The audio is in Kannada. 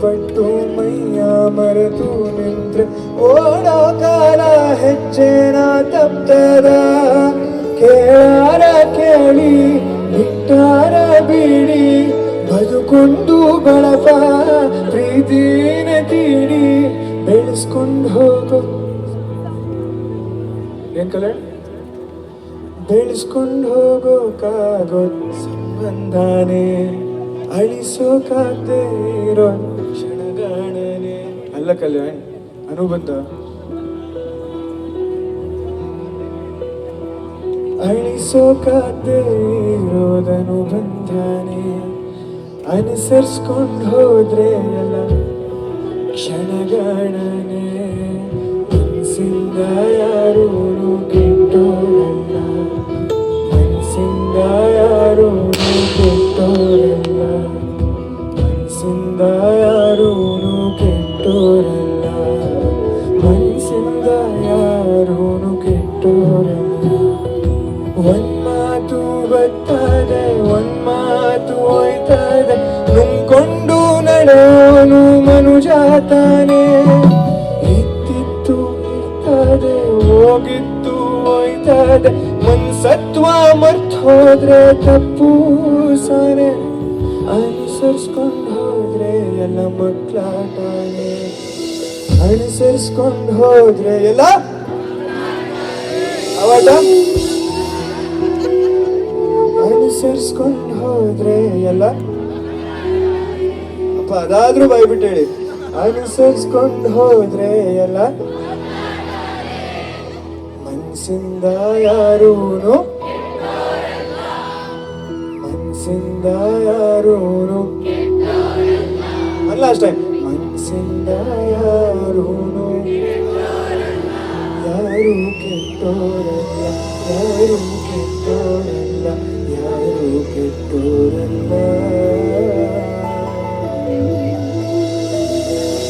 ಪಟ್ಟು ಮೈಯ ಮರೆತು ನಿಂತ್ರೆ ಓಡೋ ಕಾಲ ಹೆಜ್ಜೆನ ತಪ್ತದ. ಕೇಳಾರ ಕೇಳಿ ಬಿಟ್ಟಾರ ಬಿಡಿ ಬದುಕೊಂಡು ಬಳಪ ಪ್ರೀತಿನ ತೀಡಿ ಬೆಳೆಸ್ಕೊಂಡು ಹೋಗೋ ಏನ್ ಕಲರ್ ಬೆಳೆಸ್ಕೊಂಡು ಹೋಗೋಕಾಗೋ ಸಂಬಂಧನೇ ಅಳಿಸೋಕಾಗದೆ ಇರೋ ಕ್ಷಣಗಣನೆ ಅಲ್ಲ ಕಲ್ಯಾಣ್ ಅನುಬಂಧ ಅಳಿಸೋಕಾಗದೆ ಇರೋದನು ಬಂಧಾನೆ ಅನುಸರಿಸ್ಕೊಂಡು ಹೋದ್ರೆ ಎಲ್ಲ ಕ್ಷಣಗಣನೆ ಮನಸ್ಸಿಂದ ಯಾರೂ ಕೆಟ್ಟೋರಲ್ಲ ಮನಸ್ಸಿಂದ ಯಾರೂ ಕೆಟ್ಟೋರಲ್ಲ ಮನಸ್ಸಿಂದ ಯಾರೂ ಕೆಟ್ಟೋರಲ್ಲ ಮನಸ್ಸಿಂದ ಯಾರೂ ಕೆಟ್ಟೋರಲ್ಲ. ಒಂದ್ ಮಾತು ಬರ್ತದೆ ಒಂದ್ ಮಾತು ಹೋಯ್ತದೆ ನುಂಗ್ಕೊಂಡು ನಡೆಯೋನು ಮನುಜ ತಾನೆ. ಇತ್ತಿತ್ತು ಇರ್ತದೆ ಹೋಗಿತ್ತು ಹೋಯ್ತದೆ ಮನ್ಸತ್ವ ಮರ್ತ್ ಹೋದ್ರೆ ತಪ್ಪು ಸಾನೆ. ಅನುಸರಿಸ್ಕೊಂಡು ಹೋದ್ರೆ ಎಲ್ಲ ಮಕ್ಕಳಾಟಾನೆ ಅನುಸರಿಸ್ಕೊಂಡು ಹೋದ್ರೆ ಎಲ್ಲ ಅವಾಟ ಅನುಸರಿಸ್ಕೊಂಡು ಹೋದ್ರೆ ಎಲ್ಲ ಅಪ್ಪ ಅದಾದ್ರೂ ಬಾಯ್ಬಿಟ್ಟು ಹೇಳಿ ಅನುಸರಿಸ್ಕೊಂಡು ಹೋದ್ರೆ ಎಲ್ಲ ಮನ್ಸಿಂದ ಯಾರೂನು ಮನ್ಸಿಂದ ಯಾರೂನು ಅಲ್ಲ ಅಷ್ಟೇ ಮನ್ಸಿಂದ ಯಾರೂನು ಯಾರು ಕೆಟ್ಟೋರಲ್ಲ ಯಾರು ಕೆಟ್ಟೋರಲ್ಲ ಯಾರು ಕೆಟ್ಟೋರಲ್ಲ.